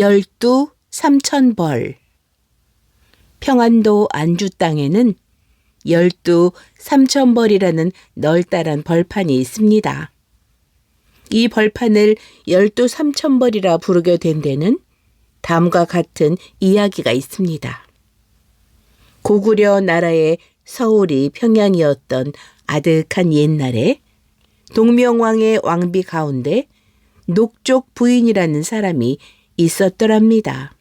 열두 삼천벌. 평안도 안주 땅에는 열두 삼천벌이라는 널따란 벌판이 있습니다. 이 벌판을 열두 삼천벌이라 부르게 된 데는 다음과 같은 이야기가 있습니다. 고구려 나라의 서울이 평양이었던 아득한 옛날에 동명왕의 왕비 가운데 녹족 부인이라는 사람이 있었더랍니다.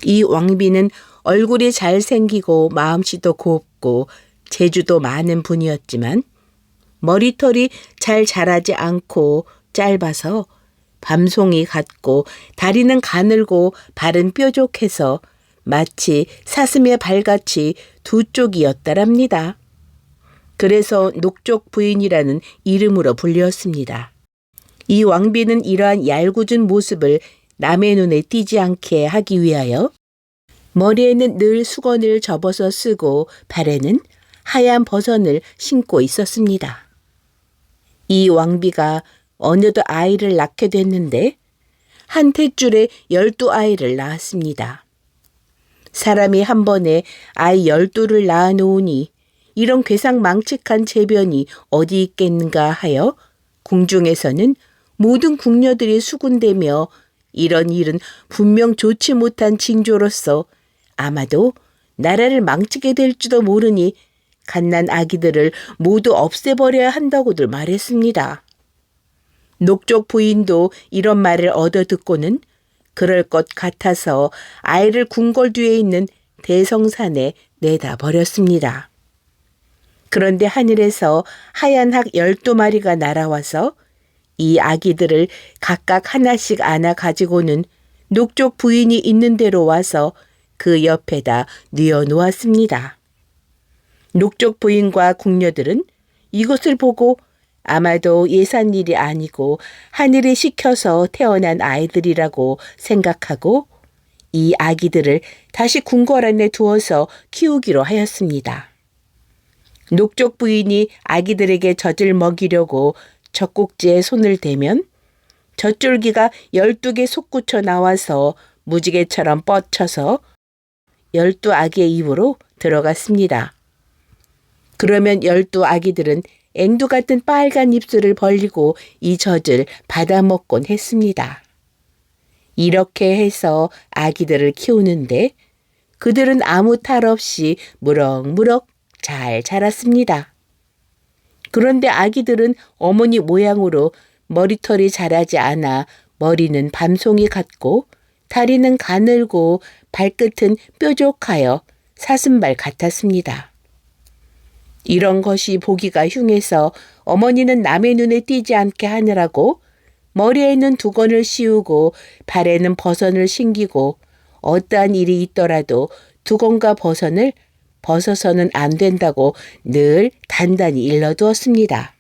이 왕비는 얼굴이 잘생기고 마음씨도 곱고 재주도 많은 분이었지만 머리털이 잘 자라지 않고 짧아서 밤송이 같고 다리는 가늘고 발은 뾰족해서 마치 사슴의 발같이 두 쪽이었다랍니다. 그래서 녹족 부인이라는 이름으로 불렸습니다. 이 왕비는 이러한 얄궂은 모습을 남의 눈에 띄지 않게 하기 위하여 머리에는 늘 수건을 접어서 쓰고 발에는 하얀 버선을 신고 있었습니다. 이 왕비가 어느덧 아이를 낳게 됐는데 한 탯줄에 12아이를 낳았습니다. 사람이 한 번에 아이 12를 낳아놓으니 이런 괴상망측한 재변이 어디 있겠는가 하여 궁중에서는 모든 궁녀들이 수군대며 이런 일은 분명 좋지 못한 징조로서 아마도 나라를 망치게 될지도 모르니 갓난 아기들을 모두 없애버려야 한다고들 말했습니다. 녹족 부인도 이런 말을 얻어듣고는 그럴 것 같아서 아이를 궁궐 뒤에 있는 대성산에 내다 버렸습니다. 그런데 하늘에서 하얀 학 12마리가 날아와서 이 아기들을 각각 하나씩 안아 가지고는 녹족 부인이 있는 데로 와서 그 옆에다 뉘어 놓았습니다. 녹족 부인과 궁녀들은 이것을 보고 아마도 예산일이 아니고 하늘이 시켜서 태어난 아이들이라고 생각하고 이 아기들을 다시 궁궐 안에 두어서 키우기로 하였습니다. 녹족 부인이 아기들에게 젖을 먹이려고 젖꼭지에 손을 대면 젖줄기가 12개 솟구쳐 나와서 무지개처럼 뻗쳐서 12아기의 입으로 들어갔습니다. 그러면 12아기들은 앵두 같은 빨간 입술을 벌리고 이 젖을 받아먹곤 했습니다. 이렇게 해서 아기들을 키우는데 그들은 아무 탈 없이 무럭무럭 잘 자랐습니다. 그런데 아기들은 어머니 모양으로 머리털이 자라지 않아 머리는 밤송이 같고 다리는 가늘고 발끝은 뾰족하여 사슴발 같았습니다. 이런 것이 보기가 흉해서 어머니는 남의 눈에 띄지 않게 하느라고 머리에는 두건을 씌우고 발에는 버선을 신기고 어떠한 일이 있더라도 두건과 버선을 벗어서는 안 된다고 늘 단단히 일러두었습니다.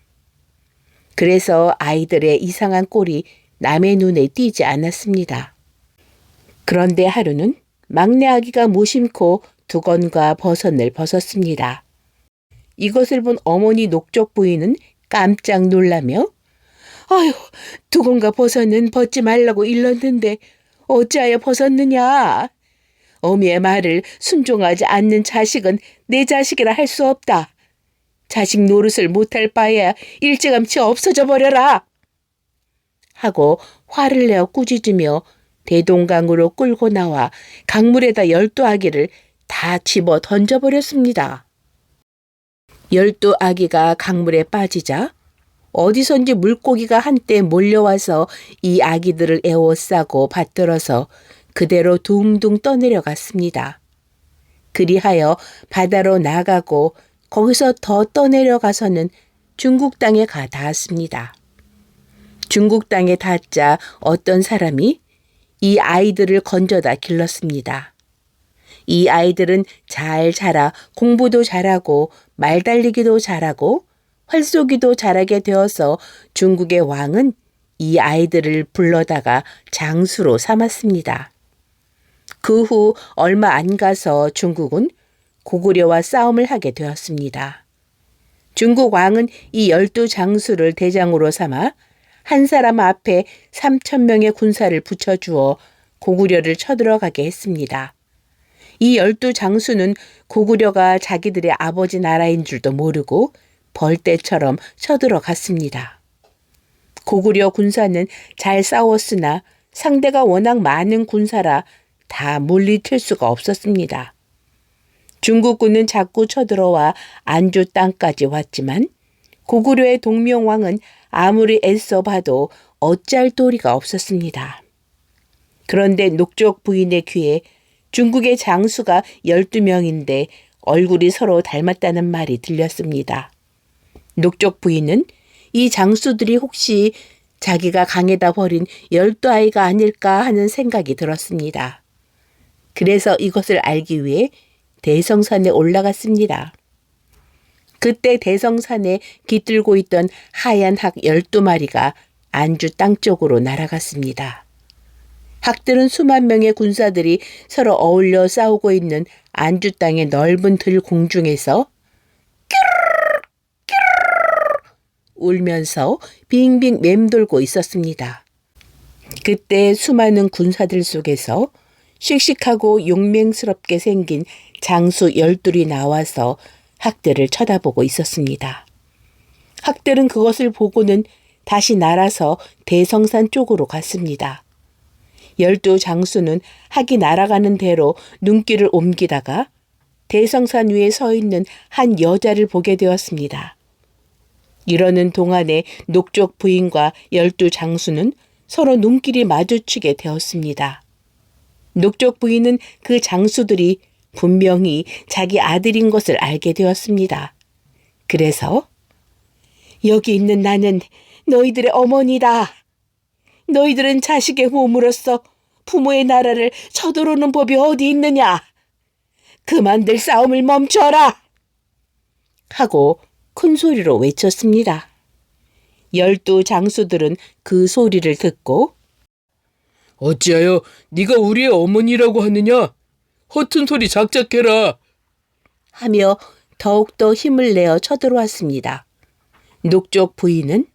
그래서 아이들의 이상한 꼴이 남의 눈에 띄지 않았습니다. 그런데 하루는 막내 아기가 무심코 두건과 버선을 벗었습니다. 이것을 본 어머니 녹족 부인은 깜짝 놀라며 아유, 두건과 버선은 벗지 말라고 일렀는데 어찌하여 벗었느냐? 어미의 말을 순종하지 않는 자식은 내 자식이라 할 수 없다. 자식 노릇을 못할 바에야 일찌감치 없어져 버려라. 하고 화를 내어 꾸짖으며 대동강으로 끌고 나와 강물에다 12아기를 다 집어 던져버렸습니다. 12아기가 강물에 빠지자 어디선지 물고기가 한때 몰려와서 이 아기들을 에워싸고 받들어서 그대로 둥둥 떠내려갔습니다. 그리하여 바다로 나가고 거기서 더 떠내려가서는 중국 땅에 가 닿았습니다. 중국 땅에 닿자 어떤 사람이 이 아이들을 건져다 길렀습니다. 이 아이들은 잘 자라 공부도 잘하고 말 달리기도 잘하고 활쏘기도 잘하게 되어서 중국의 왕은 이 아이들을 불러다가 장수로 삼았습니다. 그 후 얼마 안 가서 중국은 고구려와 싸움을 하게 되었습니다. 중국 왕은 이 12장수를 대장으로 삼아 한 사람 앞에 3,000명의 군사를 붙여주어 고구려를 쳐들어가게 했습니다. 이 12장수는 고구려가 자기들의 아버지 나라인 줄도 모르고 벌떼처럼 쳐들어갔습니다. 고구려 군사는 잘 싸웠으나 상대가 워낙 많은 군사라 다 물리칠 수가 없었습니다. 중국군은 자꾸 쳐들어와 안주 땅까지 왔지만 고구려의 동명왕은 아무리 애써 봐도 어찌할 도리가 없었습니다. 그런데 녹족 부인의 귀에 중국의 장수가 12명인데 얼굴이 서로 닮았다는 말이 들렸습니다. 녹족 부인은 이 장수들이 혹시 자기가 강에다 버린 12아이가 아닐까 하는 생각이 들었습니다. 그래서 이것을 알기 위해 대성산에 올라갔습니다. 그때 대성산에 깃들고 있던 하얀 학 12마리가 안주 땅 쪽으로 날아갔습니다. 학들은 수만 명의 군사들이 서로 어울려 싸우고 있는 안주 땅의 넓은 들 공중에서 울면서 빙빙 맴돌고 있었습니다. 그때 수많은 군사들 속에서 씩씩하고 용맹스럽게 생긴 장수 12이 나와서 학들을 쳐다보고 있었습니다. 학들은 그것을 보고는 다시 날아서 대성산 쪽으로 갔습니다. 12장수는 학이 날아가는 대로 눈길을 옮기다가 대성산 위에 서 있는 한 여자를 보게 되었습니다. 이러는 동안에 녹족 부인과 12장수는 서로 눈길이 마주치게 되었습니다. 녹족 부인은 그 장수들이 분명히 자기 아들인 것을 알게 되었습니다. 그래서 여기 있는 나는 너희들의 어머니다. 너희들은 자식의 몸으로서 부모의 나라를 쳐들어오는 법이 어디 있느냐. 그만들 싸움을 멈춰라. 하고 큰 소리로 외쳤습니다. 12장수들은 그 소리를 듣고 어찌하여 네가 우리의 어머니라고 하느냐? 허튼 소리 작작해라. 하며 더욱더 힘을 내어 쳐들어왔습니다. 녹족 부인은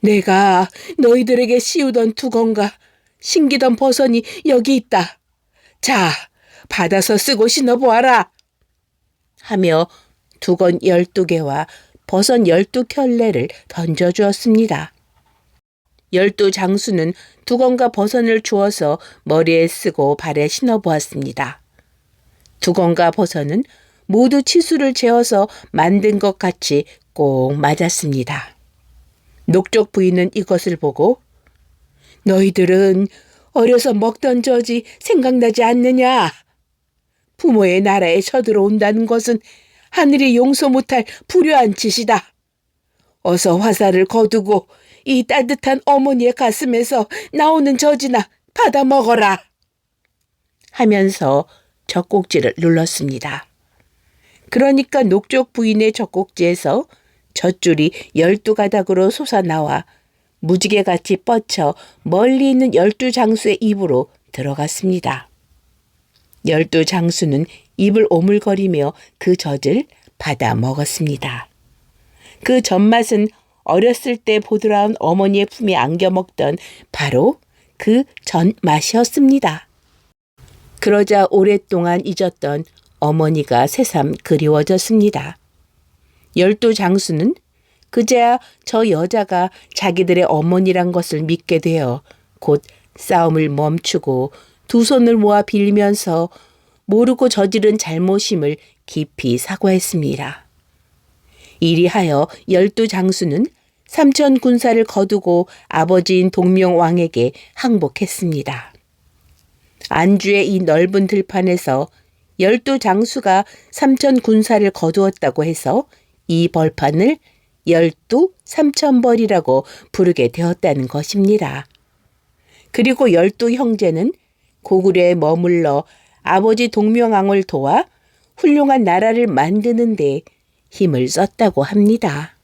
내가 너희들에게 씌우던 두건과 신기던 버선이 여기 있다. 자, 받아서 쓰고 신어보아라. 하며 두건 12개와 버선 12켤레를 던져주었습니다. 12장수는 두건과 버선을 주어서 머리에 쓰고 발에 신어보았습니다. 두건과 버선은 모두 치수를 재어서 만든 것 같이 꼭 맞았습니다. 녹족 부인은 이것을 보고 너희들은 어려서 먹던 젖이 생각나지 않느냐? 부모의 나라에 쳐들어온다는 것은 하늘이 용서 못할 불효한 짓이다. 어서 화살을 거두고 이 따뜻한 어머니의 가슴에서 나오는 젖이나 받아 먹어라. 하면서 젖꼭지를 눌렀습니다. 그러니까 녹족 부인의 젖꼭지에서 젖줄이 12가닥으로 솟아나와 무지개같이 뻗쳐 멀리 있는 12장수의 입으로 들어갔습니다. 12장수는 입을 오물거리며 그 젖을 받아 먹었습니다. 그 젖맛은 어렸을 때 보드라운 어머니의 품에 안겨 먹던 바로 그 젖맛이었습니다. 그러자 오랫동안 잊었던 어머니가 새삼 그리워졌습니다. 12장수는 그제야 저 여자가 자기들의 어머니란 것을 믿게 되어 곧 싸움을 멈추고 두 손을 모아 빌면서 모르고 저지른 잘못임을 깊이 사과했습니다. 이리하여 12장수는 삼천 군사를 거두고 아버지인 동명왕에게 항복했습니다. 안주의 이 넓은 들판에서 12장수가 삼천 군사를 거두었다고 해서 이 벌판을 12삼천벌이라고 부르게 되었다는 것입니다. 그리고 12형제는 고구려에 머물러 아버지 동명왕을 도와 훌륭한 나라를 만드는 데 힘을 썼다고 합니다.